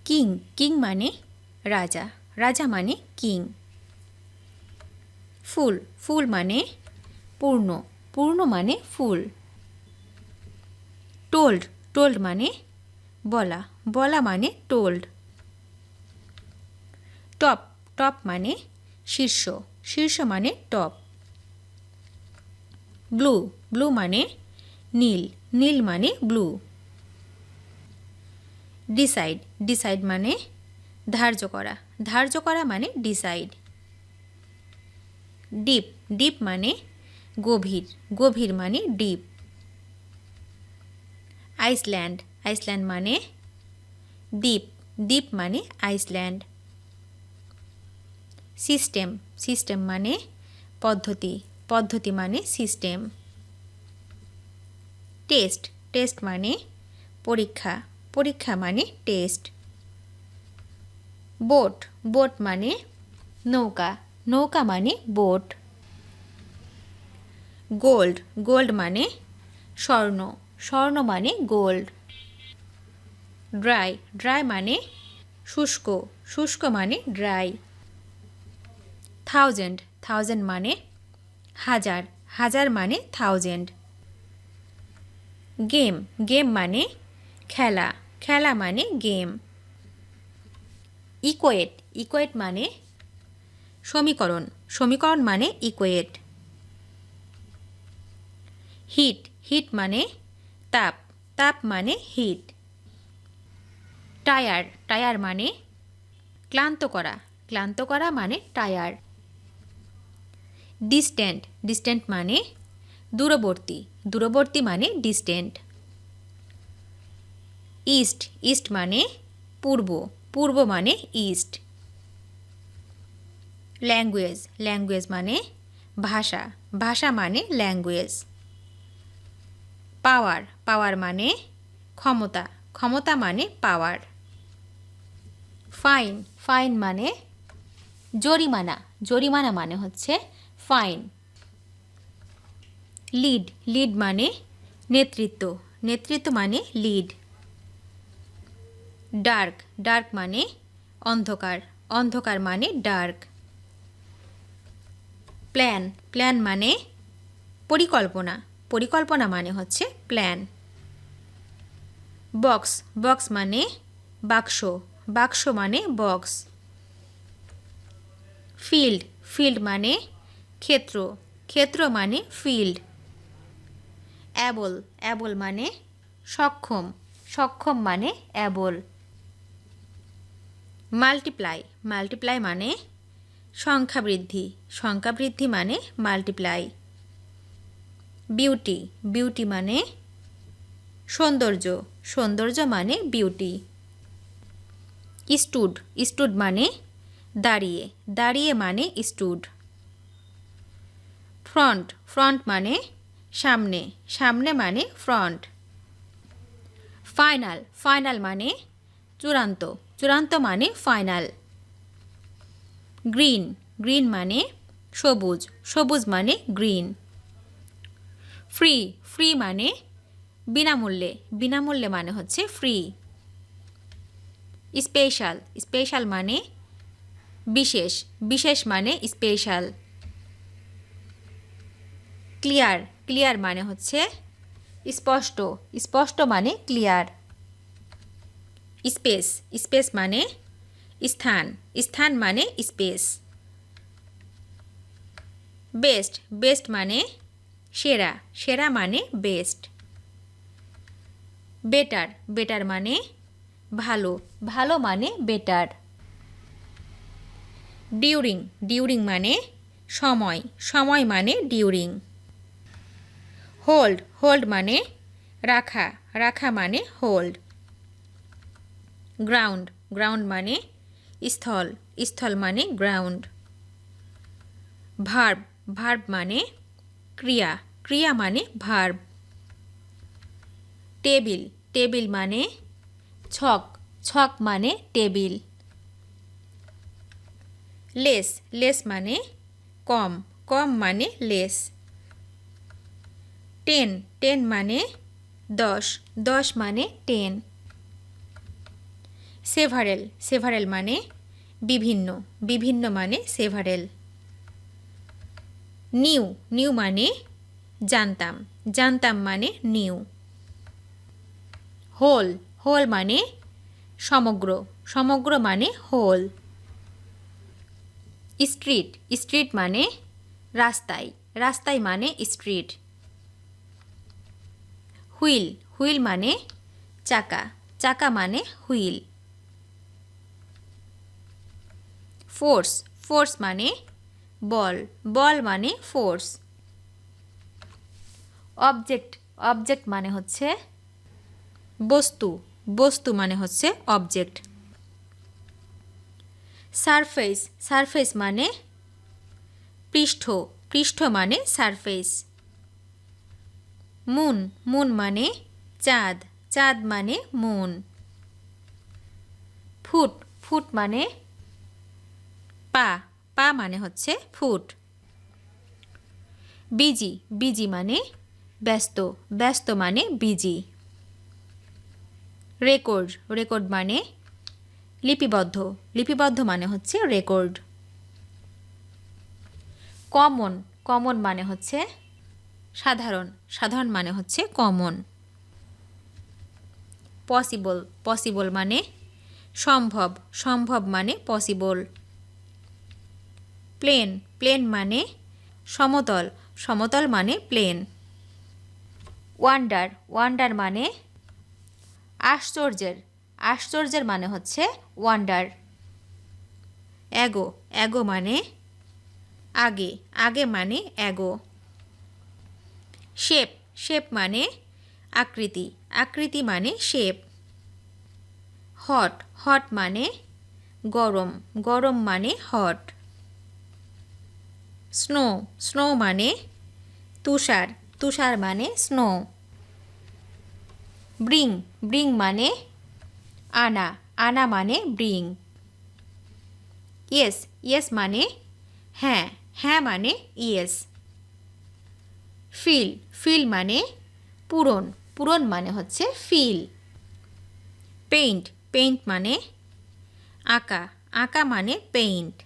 King king মানে রাজা, রাজা মানে কিং। ফুল ফুল মানে পূর্ণ, পূর্ণ মানে ফুল। টোল্ড টোল্ড মানে বলা, বলা মানে টোল্ড। টপ টপ মানে শীর্ষ, শীর্ষ মানে টপ। ব্লু ব্লু মানে নীল, নীল মানে ব্লু। ডিসাইড ডিসাইড মানে ধার্য করা, ধার্য করা মানে ডিসাইড। ডিপ ডিপ মানে গভীর, গভীর মানে ডিপ। আইসল্যান্ড আইসল্যান্ড মানে দ্বীপ, দ্বীপ মানে আইসল্যান্ড। সিস্টেম সিস্টেম মানে পদ্ধতি, পদ্ধতি মানে সিস্টেম। টেস্ট টেস্ট মানে পরীক্ষা, পরীক্ষা মানে টেস্ট। বোট বোট মানে নৌকা, নৌকা মানে বোট। গোল্ড গোল্ড মানে স্বর্ণ, স্বর্ণ মানে গোল্ড। ড্রাই ড্রাই মানে শুষ্ক, শুষ্ক মানে ড্রাই। থাউজেন্ড থাউজেন্ড মানে হাজার, হাজার মানে থাউজেন্ড। গেম গেম মানে খেলা, খেলা মানে গেম। ইকুয়েট ইকুয়েট মানে সমীকরণ, সমীকরণ মানে ইকুয়েট। হিট হিট মানে তাপ, তাপ মানে হিট। টায়ার টায়ার মানে ক্লান্ত করা, ক্লান্ত করা মানে টায়ার। ডিস্ট্যান্ট ডিস্ট্যান্ট মানে দূরবর্তী, দূরবর্তী মানে ডিস্ট্যান্ট। ইস্ট ইস্ট মানে পূর্ব, পূর্ব মানে ইস্ট। ল্যাঙ্গুয়েজ ল্যাঙ্গুয়েজ মানে ভাষা, ভাষা মানে ল্যাঙ্গুয়েজ। পাওয়ার পাওয়ার মানে ক্ষমতা, ক্ষমতা মানে পাওয়ার। ফাইন ফাইন মানে জরিমানা, জরিমানা মানে হচ্ছে ফাইন। লিড লিড মানে নেতৃত্ব, নেতৃত্ব মানে লিড। ডার্ক ডার্ক মানে অন্ধকার, অন্ধকার মানে ডার্ক। প্ল্যান প্ল্যান মানে পরিকল্পনা, পরিকল্পনা মানে হচ্ছে প্ল্যান। বক্স বক্স মানে বাক্স, বাক্স মানে বক্স। ফিল্ড ফিল্ড মানে ক্ষেত্র, ক্ষেত্র মানে ফিল্ড। অ্যাবল অ্যাবল মানে সক্ষম, সক্ষম মানে অ্যাবল। মাল্টিপ্লাই মাল্টিপ্লাই মানে সংখ্যা বৃদ্ধি, সংখ্যা বৃদ্ধি মানে মাল্টিপ্লাই। বিউটি বিউটি মানে সৌন্দর্য, সৌন্দর্য মানে বিউটি। স্টুড স্টুড মানে দাঁড়িয়ে, দাঁড়িয়ে মানে স্টুড। ফ্রন্ট ফ্রন্ট মানে সামনে, সামনে মানে ফ্রন্ট। ফাইনাল ফাইনাল মানে চূড়ান্ত, চূড়ান্ত মানে ফাইনাল। গ্রিন গ্রিন মানে সবুজ, সবুজ মানে গ্রিন। ফ্রি ফ্রি মানে বিনামূল্যে, বিনামূল্যে মানে হচ্ছে ফ্রি। স্পেশাল স্পেশাল মানে বিশেষ, বিশেষ মানে স্পেশাল। ক্লিয়ার ক্লিয়ার মানে হচ্ছে স্পষ্ট, স্পষ্ট মানে ক্লিয়ার। স্পেস স্পেস মানে স্থান, স্থান মানে স্পেস। বেস্ট বেস্ট মানে সেরা, সেরা মানে বেস্ট। বেটার বেটার মানে ভালো, ভালো মানে বেটার। ডিউরিং ডিউরিং মানে সময়, সময় মানে ডিউরিং। হোল্ড হোল্ড মানে রাখা, রাখা মানে হোল্ড। গ্রাউন্ড গ্রাউন্ড মানে স্থল, স্থল মানে গ্রাউন্ড। ভার্ব ভার্ব মানে ক্রিয়া, ক্রিয়া মানে ভার্ব। টেবিল টেবিল মানে ছক, ছক মানে টেবিল। লেস লেস মানে কম, কম মানে লেস। 10 10 মানে 10, 10 মানে 10। সেভারেল সেভারেল মানে বিভিন্ন বিভিন্ন মানে সেভারেল নিউ নিউ মানে জানতাম জানতাম মানে নিউ হোল হোল মানে সমগ্র সমগ্র মানে হোল স্ট্রিট স্ট্রিট মানে রাস্তায় রাস্তায় মানে স্ট্রিট হুইল হুইল মানে চাকা চাকা মানে হুইল ফোর্স ফোর্স মানে বল বল মানে ফোর্স অবজেক্ট অবজেক্ট মানে হচ্ছে বস্তু বস্তু মানে হচ্ছে অবজেক্ট সারফেস সারফেস মানে পৃষ্ঠ পৃষ্ঠ মানে সারফেস মুন মুন মানে চাঁদ চাঁদ মানে মুন ফুট ফুট মানে পা পা মানে হচ্ছে ফুট বিজি বিজি মানে ব্যস্ত ব্যস্ত মানে বিজি রেকর্ড রেকর্ড মানে লিপিবদ্ধ লিপিবদ্ধ মানে হচ্ছে রেকর্ড কমন কমন মানে হচ্ছে সাধারণ সাধারণ মানে হচ্ছে কমন পসিবল পসিবল মানে সম্ভব সম্ভব মানে পসিবল প্লেন প্লেন মানে সমতল সমতল মানে প্লেন ওয়ান্ডার ওয়ান্ডার মানে আশ্চর্যের আশ্চর্যের মানে হচ্ছে ওয়ান্ডার অ্যাগো অ্যাগো মানে আগে আগে মানে অ্যাগো শেপ শেপ মানে আকৃতি আকৃতি মানে শেপ হট হট মানে গরম গরম মানে হট স্নো স্নো মানে তুষার তুষার মানে স্নো ব্রিং ব্রিং মানে আনা আনা মানে ব্রিং ইয়েস ইয়েস মানে হ্যাঁ হ্যাঁ মানে ইয়েস ফিল ফিল মানে পূরণ পূরণ মানে হচ্ছে ফিল পেইন্ট পেইন্ট মানে আঁকা আঁকা মানে পেইন্ট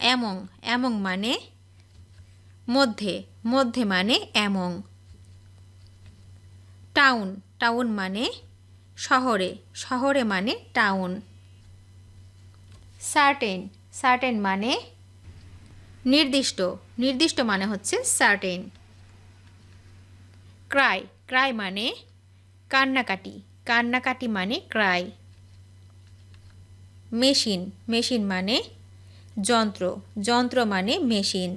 এমং এমং মানে মধ্যে মধ্যে মানে এমং টাউন টাউন মানে শহরে শহরে মানে টাউন সার্টেন সার্টেন মানে নির্দিষ্ট নির্দিষ্ট মানে হচ্ছে সার্টেন ক্রাই ক্রাই মানে কান্নাকাটি কান্নাকাটি মানে ক্রাই মেশিন মেশিন মানে যন্ত্র যন্ত্র মানে মেশিন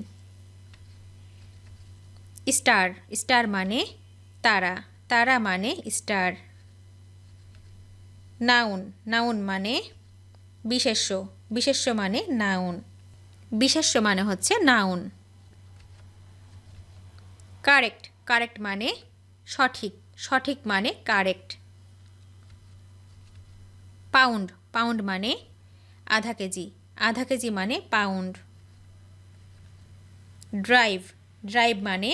স্টার স্টার মানে তারা তারা মানে স্টার নাউন নাউন মানে বিশেষ্য বিশেষ্য মানে নাউন বিশেষ্য মানে হচ্ছে নাউন কারেক্ট কারেক্ট মানে সঠিক সঠিক মানে কারেক্ট পাউন্ড পাউন্ড মানে আধা কেজি মানে পাউন্ড ড্রাইভ ড্রাইভ মানে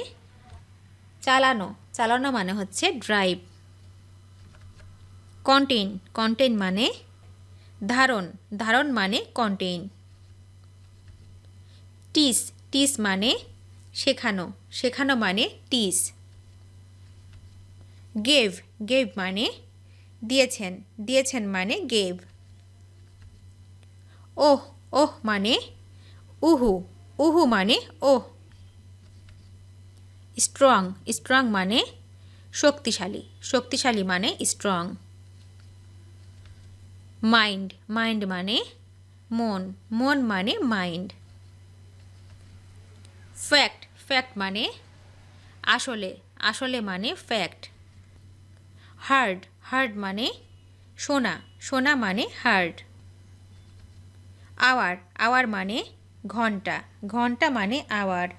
চালানো চালানো মানে হচ্ছে ড্রাইভ কন্টেইন কন্টেইন মানে ধারণ ধারণ মানে কন্টেইন টিস টিস মানে শেখানো শেখানো মানে টিস গেভ গেভ মানে দিয়েছেন দিয়েছেন মানে গেভ ওহ ওহ মানে উহু উহু মানে ওহ স্ট্রং স্ট্রং মানে শক্তিশালী শক্তিশালী মানে স্ট্রং মাইন্ড মাইন্ড মানে মন মন মানে মাইন্ড ফ্যাক্ট ফ্যাক্ট মানে আসলে আসলে মানে ফ্যাক্ট হার্ড হার্ড মানে শোনা শোনা মানে হার্ড আওয়ার আওয়ার মানে ঘন্টা ঘন্টা মানে আওয়ার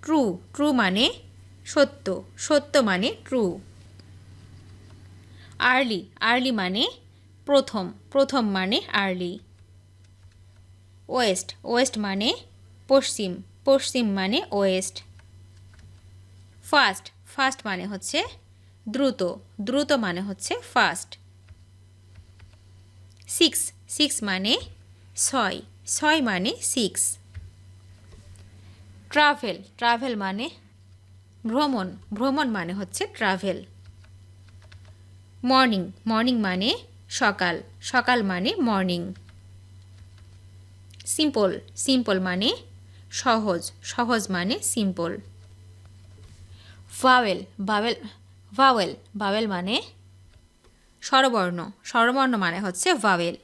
ট্রু ট্রু মানে সত্য সত্য মানে ট্রু আর্লি আর্লি মানে প্রথম প্রথম মানে আর্লি ওয়েস্ট ওয়েস্ট মানে পশ্চিম পশ্চিম মানে ওয়েস্ট ফাস্ট ফাস্ট মানে হচ্ছে দ্রুত দ্রুত মানে হচ্ছে ফাস্ট সিক্স, সিক্স মানে ছয়, ছয় মানে সিক্স। ট্রাভেল, ট্রাভেল মানে ভ্রমণ, ভ্রমণ মানে হচ্ছে ট্রাভেল। মর্নিং, মর্নিং মানে সকাল, সকাল মানে মর্নিং। সিম্পল, সিম্পল মানে সহজ, সহজ মানে simple. Vowel, vowel, vowel, vowel মানে স্বরবর্ণ, স্বরবর্ণ মানে হচ্ছে ভাওয়েল।